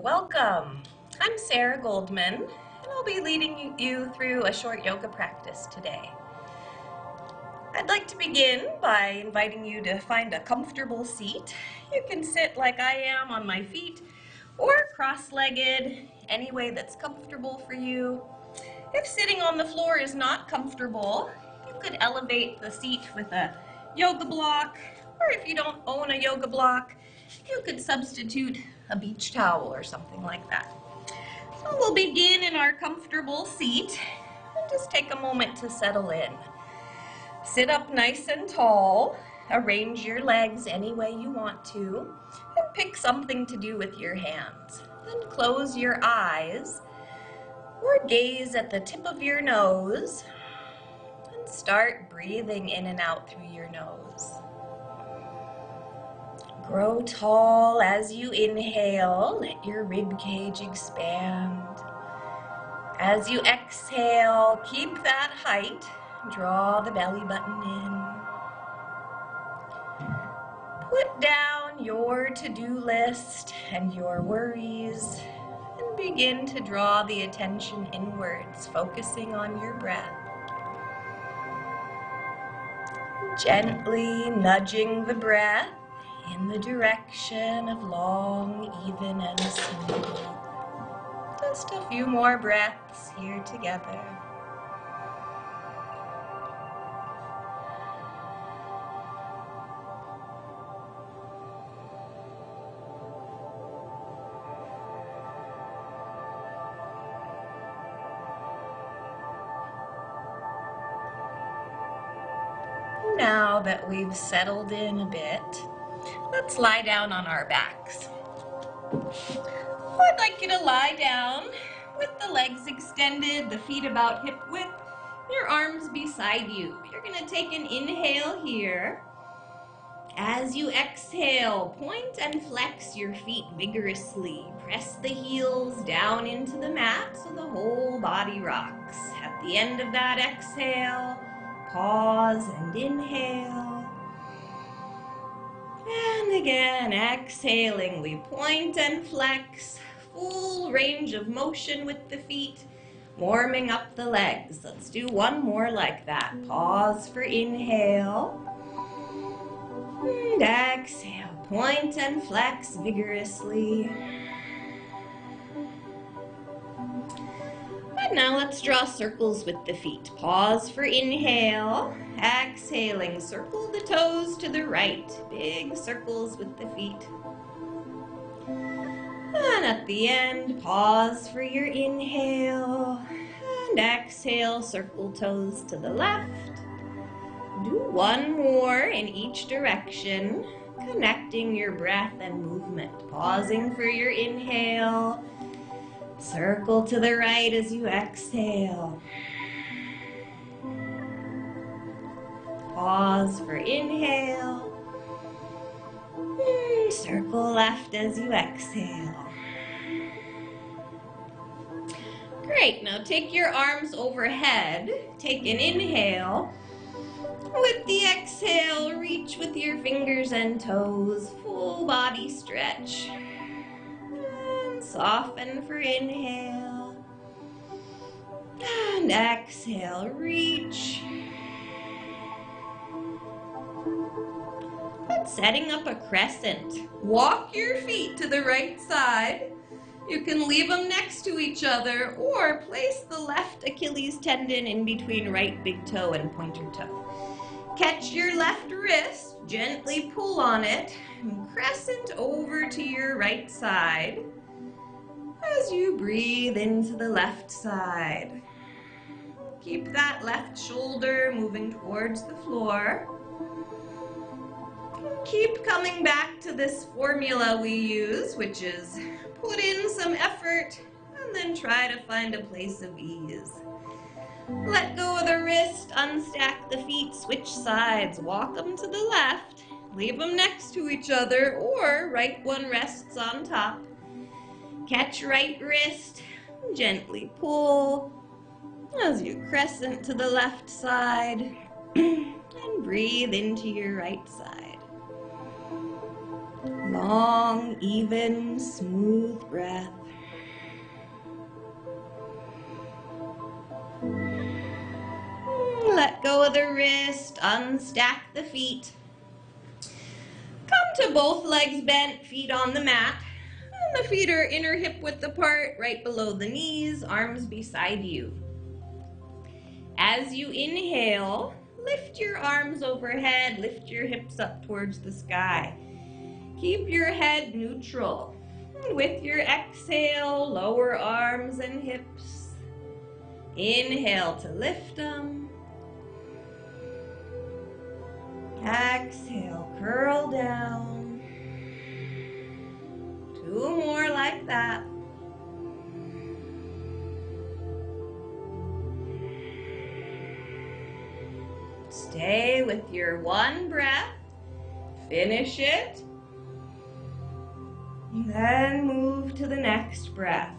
welcome. I'm Sarah Goldman, and I'll be leading you through a short yoga practice today. I'd like to begin by inviting you to find a comfortable seat. You can sit like I am on my feet or cross-legged, any way that's comfortable for you. If sitting on the floor is not comfortable, you could elevate the seat with a yoga block, or if you don't own a yoga block, you could substitute a beach towel or something like that. So we'll begin in our comfortable seat and just take a moment to settle in. Sit up nice and tall, arrange your legs any way you want to, and pick something to do with your hands. Then close your eyes or gaze at the tip of your nose and start breathing in and out through your nose. Grow tall as you inhale, let your rib cage expand. As you exhale, keep that height, draw the belly button in. Put down your to-do list and your worries and begin to draw the attention inwards, focusing on your breath. Gently nudging the breath in the direction of long, even, and smooth. Just a few more breaths here together. Now that we've settled in a bit, let's lie down on our backs. I'd like you to lie down with the legs extended, the feet about hip width, your arms beside you. You're going to take an inhale here. As you exhale, point and flex your feet vigorously. Press the heels down into the mat so the whole body rocks. At the end of that exhale, pause and inhale. And again, exhaling, we point and flex, full range of motion with the feet, warming up the legs. Let's do one more like that. Pause for inhale. And exhale, point and flex vigorously. And now let's draw circles with the feet. Pause for inhale. Exhaling, circle the toes to the right. Big circles with the feet. And at the end, pause for your inhale. And exhale, circle toes to the left. Do one more in each direction, connecting your breath and movement. Pausing for your inhale. Circle to the right as you exhale. Pause for inhale. Circle left as you exhale. Great, now take your arms overhead. Take an inhale. With the exhale, reach with your fingers and toes. Full body stretch. And soften for inhale. And exhale, reach. Setting up a crescent. Walk your feet to the right side. You can leave them next to each other or place the left Achilles tendon in between right big toe and pointer toe. Catch your left wrist, gently pull on it, and crescent over to your right side as you breathe into the left side. Keep that left shoulder moving towards the floor. Keep coming back to this formula we use, which is put in some effort and then try to find a place of ease. Let go of the wrist, unstack the feet, switch sides, walk them to the left, leave them next to each other, or right one rests on top. Catch right wrist, gently pull as you crescent to the left side and breathe into your right side. Long, even, smooth breath. Let go of the wrist, unstack the feet. Come to both legs bent, feet on the mat. And the feet are inner hip width apart, right below the knees, arms beside you. As you inhale, lift your arms overhead, lift your hips up towards the sky. Keep your head neutral. And with your exhale, lower arms and hips. Inhale to lift them. Exhale, curl down. 2 more like that. Stay with your 1 breath. Finish it. And then move to the next breath.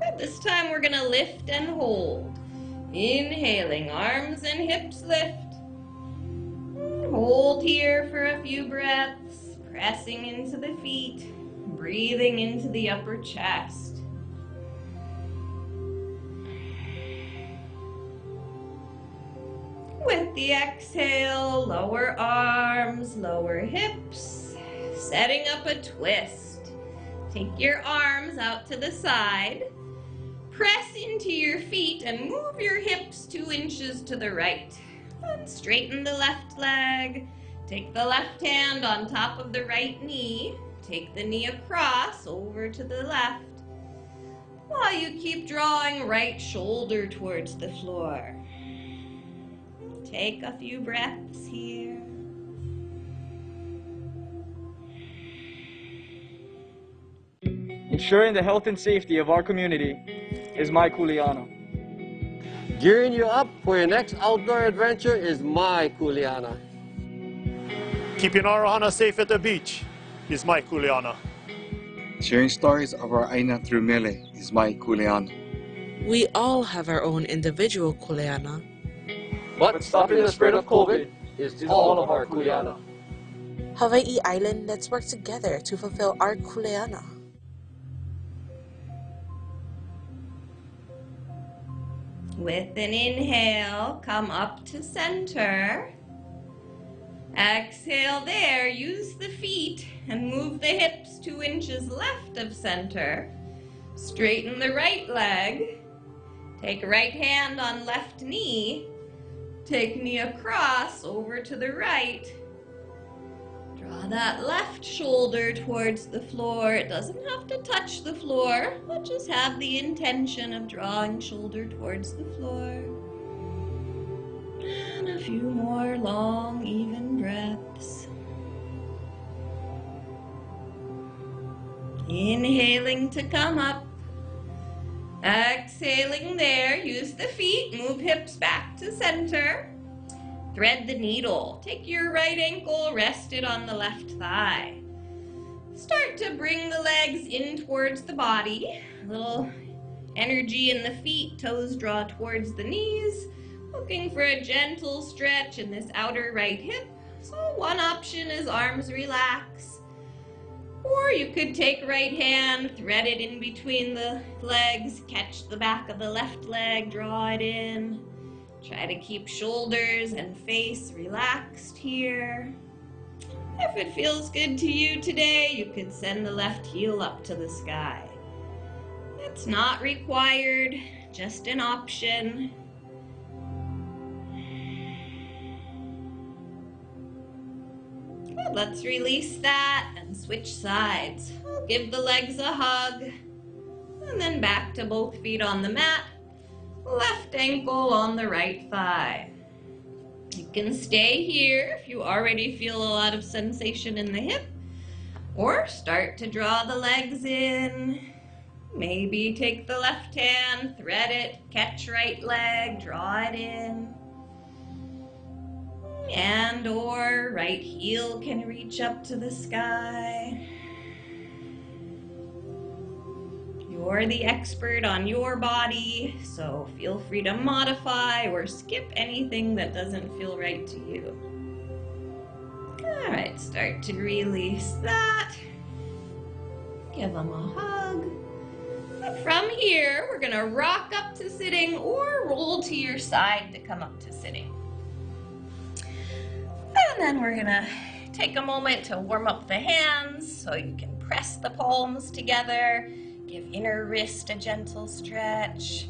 Good. This time we're going to lift and hold. Inhaling, arms and hips lift. Hold here for a few breaths, pressing into the feet, breathing into the upper chest. With the exhale, lower arms, lower hips, setting up a twist. Take your arms out to the side, press into your feet and move your hips 2 inches to the right. And straighten the left leg. Take the left hand on top of the right knee. Take the knee across over to the left. While you keep drawing right shoulder towards the floor. Take a few breaths here. Ensuring the health and safety of our community is my Kuleana. Gearing you up for your next outdoor adventure is my Kuleana. Keeping our Ohana safe at the beach is my Kuleana. Sharing stories of our Aina through Mele is my Kuleana. We all have our own individual Kuleana. But stopping the spread of COVID is all of our Kuleana. Hawaii Island, let's work together to fulfill our Kuleana. With an inhale, come up to center. Exhale there, use the feet and move the hips 2 inches left of center. Straighten the right leg. Take right hand on left knee. Take knee across over to the right. Draw that left shoulder towards the floor. It doesn't have to touch the floor, but just have the intention of drawing shoulder towards the floor. And a few more long, even breaths. Inhaling to come up. Exhaling there, use the feet, move hips back to center. Thread the needle. Take your right ankle, rest it on the left thigh. Start to bring the legs in towards the body. A little energy in the feet, toes draw towards the knees. Looking for a gentle stretch in this outer right hip. So one option is arms relax. Or you could take right hand, thread it in between the legs, catch the back of the left leg, draw it in. Try to keep shoulders and face relaxed here. If it feels good to you today, you could send the left heel up to the sky. It's not required, just an option. Good, let's release that and switch sides. We'll give the legs a hug, and then back to both feet on the mat. Left ankle on the right thigh. You can stay here if you already feel a lot of sensation in the hip, or start to draw the legs in. Maybe take the left hand, thread it, catch right leg, draw it in. And or right heel can reach up to the sky. You're the expert on your body, so feel free to modify or skip anything that doesn't feel right to you. All right, it start to release that. Give them a hug. And from here, we're gonna rock up to sitting or roll to your side to come up to sitting. And then we're gonna take a moment to warm up the hands so you can press the palms together. Give inner wrist a gentle stretch.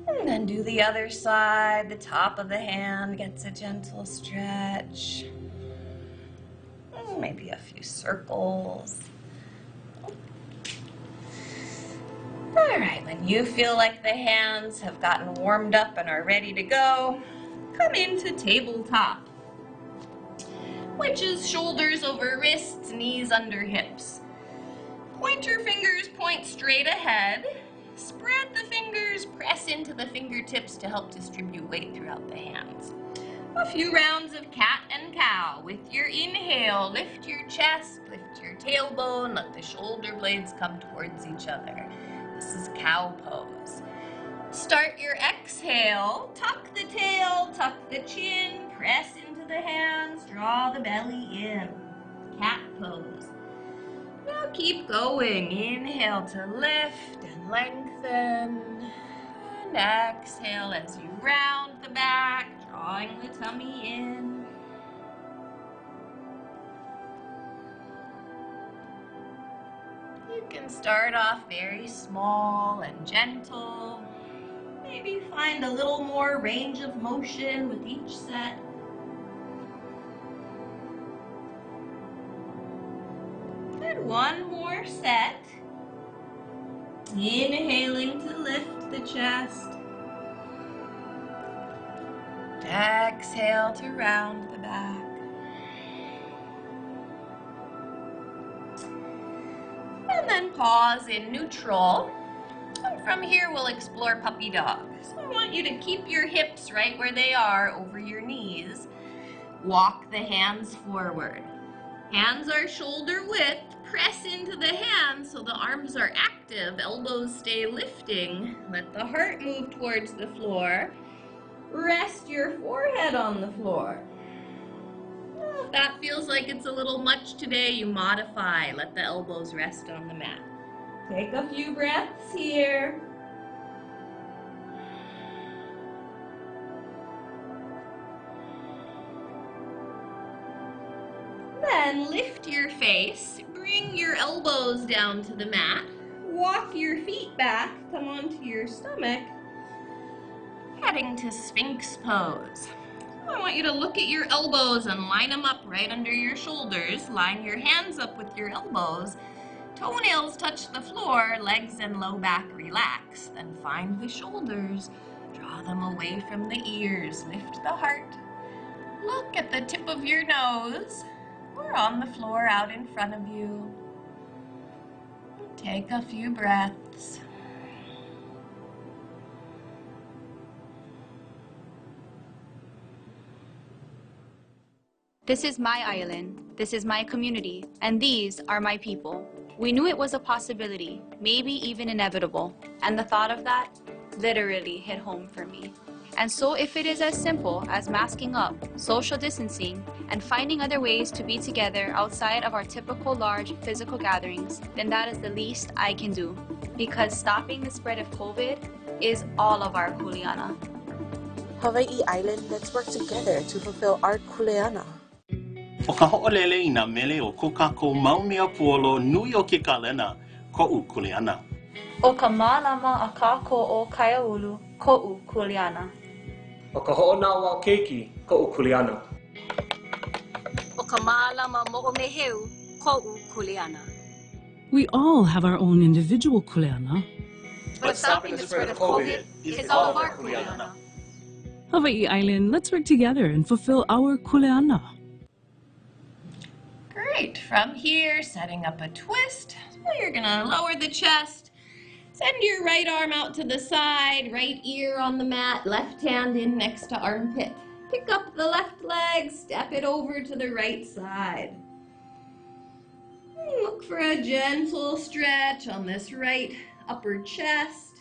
And then do the other side. The top of the hand gets a gentle stretch. Maybe a few circles. All right, when you feel like the hands have gotten warmed up and are ready to go, come into tabletop, which is shoulders over wrists, knees under hips. Pointer fingers point straight ahead. Spread the fingers, press into the fingertips to help distribute weight throughout the hands. A few rounds of cat and cow. With your inhale, lift your chest, lift your tailbone, let the shoulder blades come towards each other. This is cow pose. Start your exhale, tuck the tail, tuck the chin, press into the hands, draw the belly in. Cat pose. Now keep going. Inhale to lift and lengthen. And exhale as you round the back, drawing the tummy in. You can start off very small and gentle. Maybe find a little more range of motion with each set. And one more set. Inhaling to lift the chest. Exhale to round the back. And then pause in neutral. And from here we'll explore puppy dog. So I want you to keep your hips right where they are over your knees. Walk the hands forward. Hands are shoulder width. Press into the hands so the arms are active. Elbows stay lifting. Let the heart move towards the floor. Rest your forehead on the floor. If that feels like it's a little much today, you modify. Let the elbows rest on the mat. Take a few breaths here. Then lift your face. Bring your elbows down to the mat. Walk your feet back. Come onto your stomach. Heading to Sphinx pose. I want you to look at your elbows and line them up right under your shoulders. Line your hands up with your elbows. Toenails touch the floor, legs and low back relax. Then find the shoulders. Draw them away from the ears. Lift the heart. Look at the tip of your nose. Or on the floor out in front of you. Take a few breaths. This is my island, this is my community, and these are my people. We knew it was a possibility, maybe even inevitable, and the thought of that literally hit home for me. And so if it is as simple as masking up, social distancing, and finding other ways to be together outside of our typical large physical gatherings, then that is the least I can do. Because stopping the spread of COVID is all of our kuleana. Hawaii Island, let's work together to fulfill our kuleana. O ka ho'olele I nā mele o ko kākou maumea puolo nui o ke kalena, ko'u kuleana. O ka mālama a kākou o Kaiaulu, ko'u kuleana. O ka ho'onawa o keiki, ko'u kuleana. O ka mālama mo'omeheu, ko'u kuleana. We all have our own individual kuleana. But stopping the spread of COVID is all of our kuleana. Hawaii Island, let's work together and fulfill our kuleana. Great. From here, setting up a twist. So you're gonna lower the chest. Send your right arm out to the side, right ear on the mat, left hand in next to armpit. Pick up the left leg, step it over to the right side. And look for a gentle stretch on this right upper chest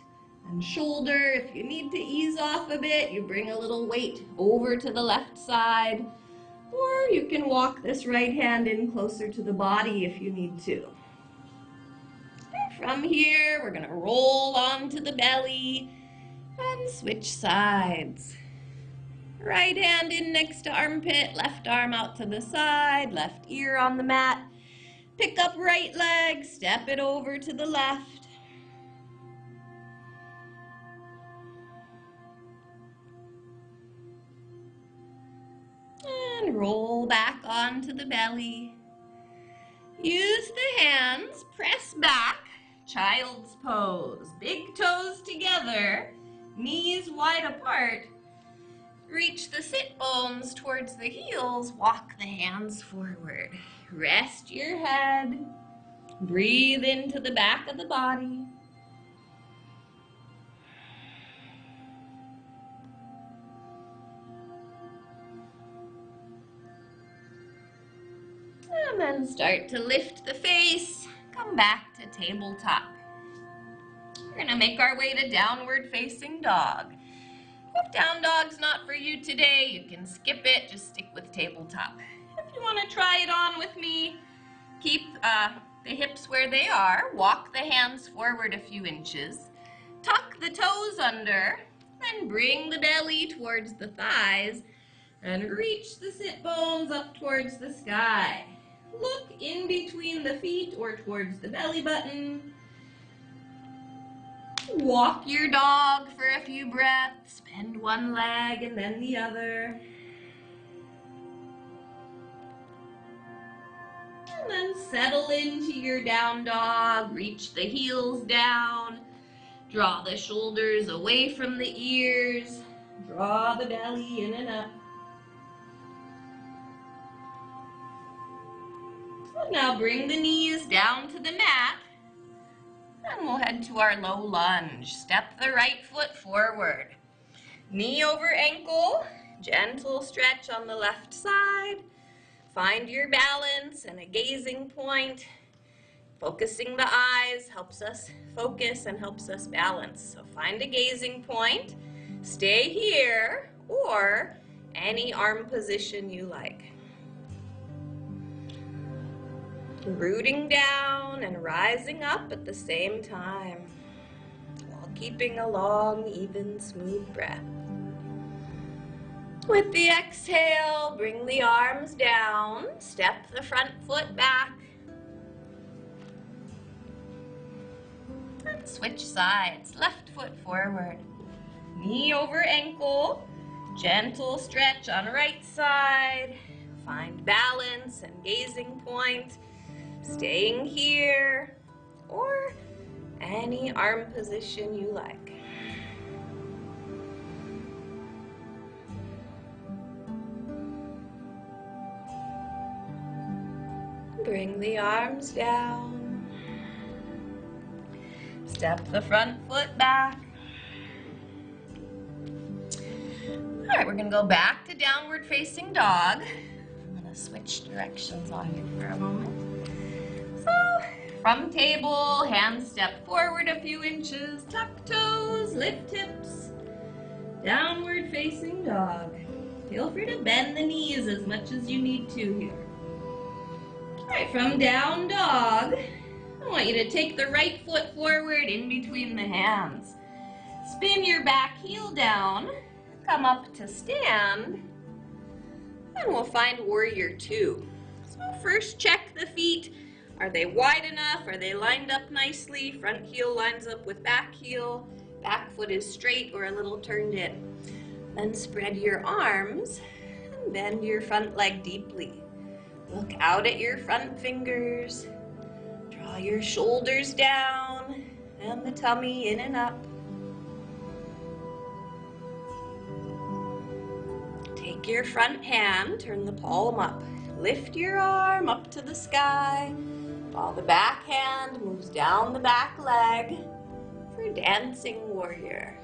and shoulder. If you need to ease off a bit, you bring a little weight over to the left side. Or you can walk this right hand in closer to the body if you need to. From here, we're gonna roll onto the belly and switch sides. Right hand in next to armpit, left arm out to the side, left ear on the mat. Pick up right leg, step it over to the left. And roll back onto the belly. Use the hands, press back, child's pose. Big toes together, knees wide apart. Reach the sit bones towards the heels, walk the hands forward. Rest your head, breathe into the back of the body. And then start to lift the face, come back to tabletop. We're gonna make our way to downward facing dog. If down dog's not for you today, you can skip it, just stick with tabletop. If you wanna try it on with me, keep the hips where they are, walk the hands forward a few inches, tuck the toes under, then bring the belly towards the thighs, and reach the sit bones up towards the sky. Look in between the feet or towards the belly button. Walk your dog for a few breaths, bend one leg and then the other. And then settle into your down dog, reach the heels down, draw the shoulders away from the ears, draw the belly in and up. So now bring the knees down to the mat. And we'll head to our low lunge. Step the right foot forward. Knee over ankle, gentle stretch on the left side. Find your balance and a gazing point. Focusing the eyes helps us focus and helps us balance. So find a gazing point, stay here, or any arm position you like. Rooting down and rising up at the same time, while keeping a long, even, smooth breath. With the exhale, bring the arms down, step the front foot back, and switch sides, left foot forward, knee over ankle, gentle stretch on right side, find balance and gazing point. Staying here, or any arm position you like. Bring the arms down. Step the front foot back. All right, we're gonna go back to downward facing dog. I'm gonna switch directions on you for a moment. So, from table, hands step forward a few inches, tuck toes, lift hips, downward facing dog. Feel free to bend the knees as much as you need to here. All right, from down dog, I want you to take the right foot forward in between the hands. Spin your back heel down, come up to stand, and we'll find warrior two. So first check the feet. Are they wide enough? Are they lined up nicely? Front heel lines up with back heel. Back foot is straight or a little turned in. Then spread your arms and bend your front leg deeply. Look out at your front fingers. Draw your shoulders down and the tummy in and up. Take your front hand, turn the palm up. Lift your arm up to the sky. While the back hand moves down the back leg for dancing warrior.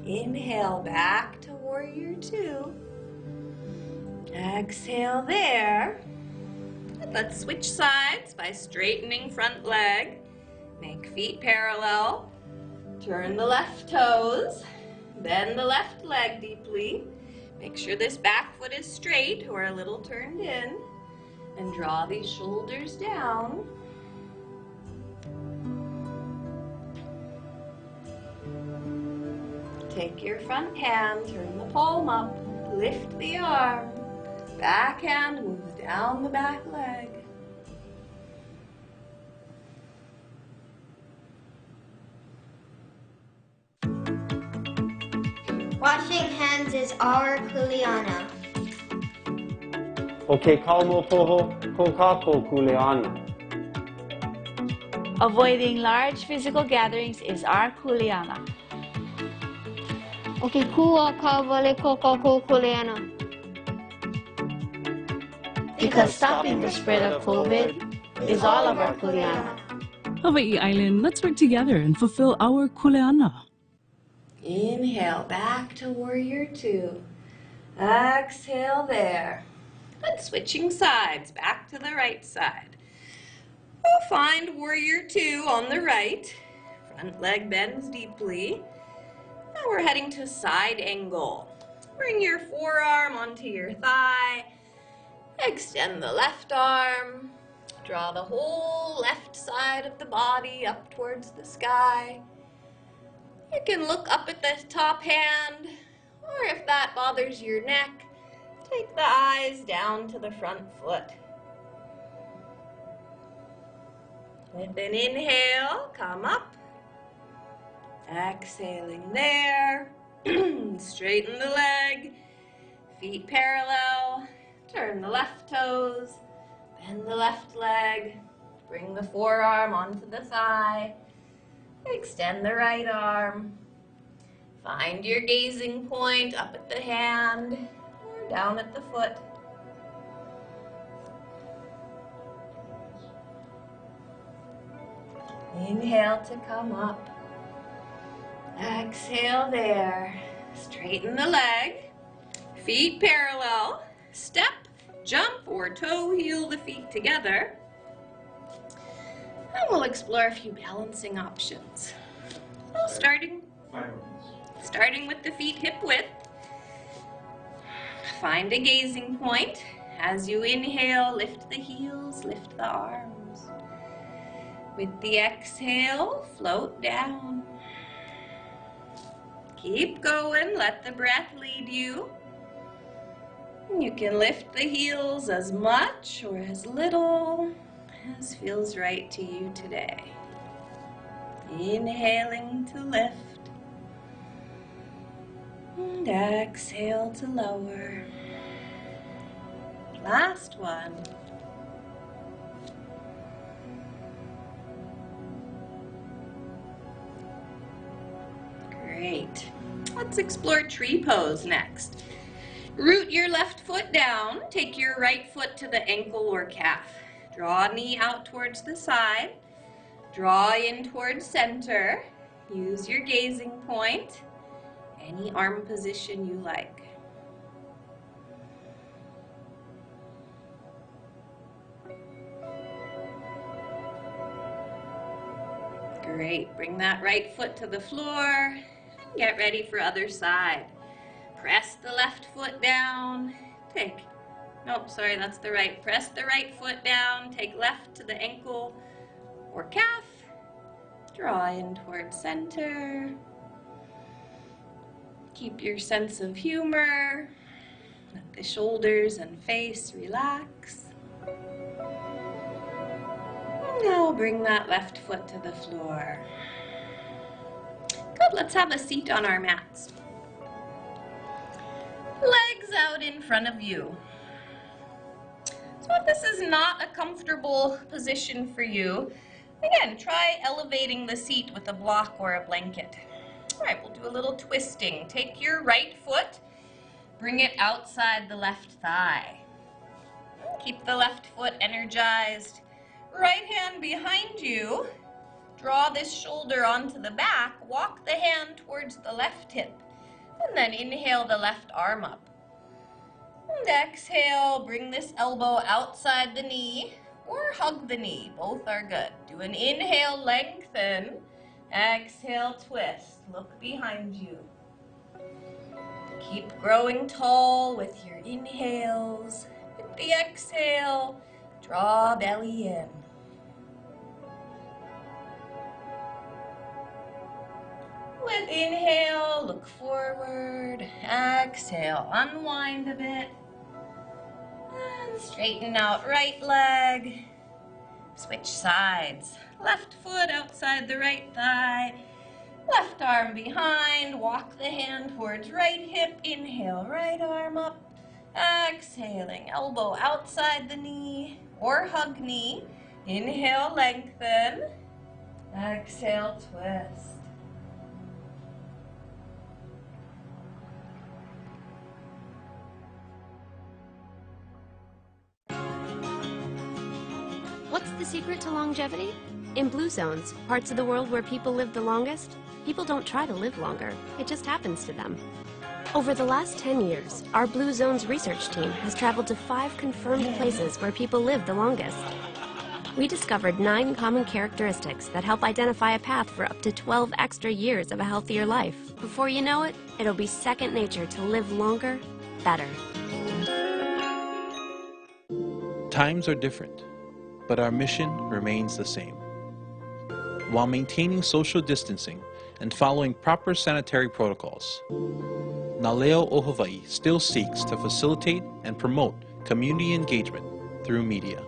Inhale back to warrior two. Exhale there. And let's switch sides by straightening front leg. Make feet parallel. Turn the left toes. Bend the left leg deeply. Make sure this back foot is straight or a little turned in. And draw these shoulders down. Take your front hand, turn the palm up, lift the arm. Back hand moves down the back leg. Washing hands is our kuleana. Okay, kalmo poho, kokako kuleana. Avoiding large physical gatherings is our kuleana. Okay, kua kawale kokako kuleana. Because stopping the spread of COVID is all of our kuleana. Hawaii Island, let's work together and fulfill our kuleana. Inhale, back to warrior two. Exhale there. And switching sides, back to the right side. We'll find warrior two on the right. Front leg bends deeply. Now we're heading to side angle. Bring your forearm onto your thigh. Extend the left arm. Draw the whole left side of the body up towards the sky. You can look up at the top hand, or if that bothers your neck, take the eyes down to the front foot. With an inhale, come up. Exhaling there. Straighten the leg. Feet parallel. Turn the left toes. Bend the left leg. Bring the forearm onto the thigh. Extend the right arm. Find your gazing point up at the hand or down at the foot. Inhale to come up. Exhale there. Straighten the leg. Feet parallel. Step, jump, or toe heel the feet together. And we'll explore a few balancing options. So starting with the feet hip width. Find a gazing point. As you inhale, lift the heels, lift the arms. With the exhale, float down. Keep going, let the breath lead you. You can lift the heels as much or as little as feels right to you today. Inhaling to lift. And exhale to lower. Last one. Great. Let's explore tree pose next. Root your left foot down. Take your right foot to the ankle or calf. Draw knee out towards the side. Draw in towards center. Use your gazing point. Any arm position you like. Great. Bring that right foot to the floor. Get ready for other side. Press the left foot down. That's the right. Press the right foot down. Take left to the ankle or calf. Draw in towards center. Keep your sense of humor. Let the shoulders and face relax. And now bring that left foot to the floor. Good, let's have a seat on our mats. Legs out in front of you. So if this is not a comfortable position for you, again, try elevating the seat with a block or a blanket. All right, we'll do a little twisting. Take your right foot, bring it outside the left thigh. Keep the left foot energized. Right hand behind you. Draw this shoulder onto the back. Walk the hand towards the left hip. And then inhale the left arm up. And exhale, bring this elbow outside the knee or hug the knee. Both are good. Do an inhale, lengthen. Exhale, twist. Look behind you. Keep growing tall with your inhales. With the exhale, draw belly in. With inhale, look forward. Exhale, unwind a bit. And straighten out right leg. Switch sides. Left foot outside the right thigh. Left arm behind. Walk the hand towards right hip. Inhale, right arm up. Exhaling, elbow outside the knee or hug knee. Inhale, lengthen. Exhale, twist. What's the secret to longevity? In blue zones, parts of the world where people live the longest, people don't try to live longer. It just happens to them. Over the last 10 years, our Blue Zones research team has traveled to 5 confirmed places where people live the longest. We discovered 9 common characteristics that help identify a path for up to 12 extra years of a healthier life. Before you know it, it'll be second nature to live longer, better. Times are different, but our mission remains the same. While maintaining social distancing and following proper sanitary protocols, Naleo o Hawaii still seeks to facilitate and promote community engagement through media.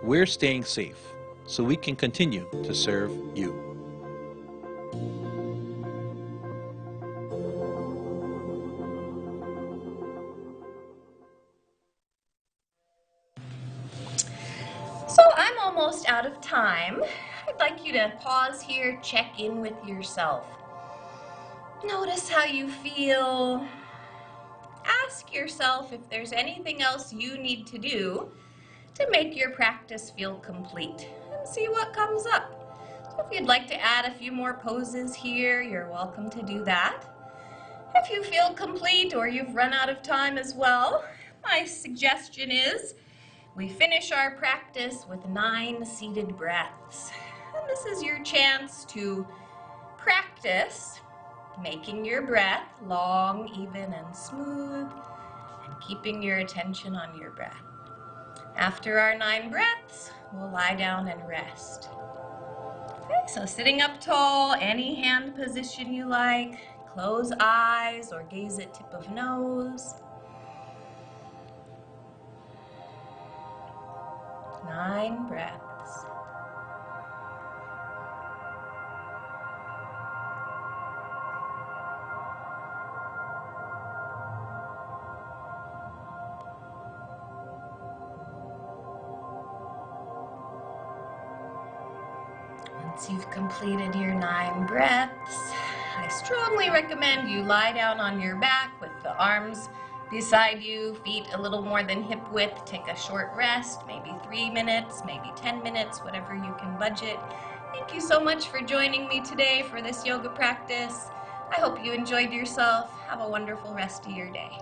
We're staying safe so we can continue to serve you. So I'm almost out of time. I'd like you to pause here, check in with yourself. Notice how you feel. Ask yourself if there's anything else you need to do to make your practice feel complete, and see what comes up. So if you'd like to add a few more poses here, you're welcome to do that. If you feel complete or you've run out of time as well, my suggestion is we finish our practice with 9 seated breaths. And this is your chance to practice making your breath long, even, and smooth, and keeping your attention on your breath. After our 9 breaths, we'll lie down and rest. Okay, so sitting up tall, any hand position you like, close eyes or gaze at tip of nose. 9 breaths. Once you've completed your 9 breaths, I strongly recommend you lie down on your back with the arms beside you, feet a little more than hip width. Take a short rest, maybe 3 minutes, maybe 10 minutes, whatever you can budget. Thank you so much for joining me today for this yoga practice. I hope you enjoyed yourself. Have a wonderful rest of your day.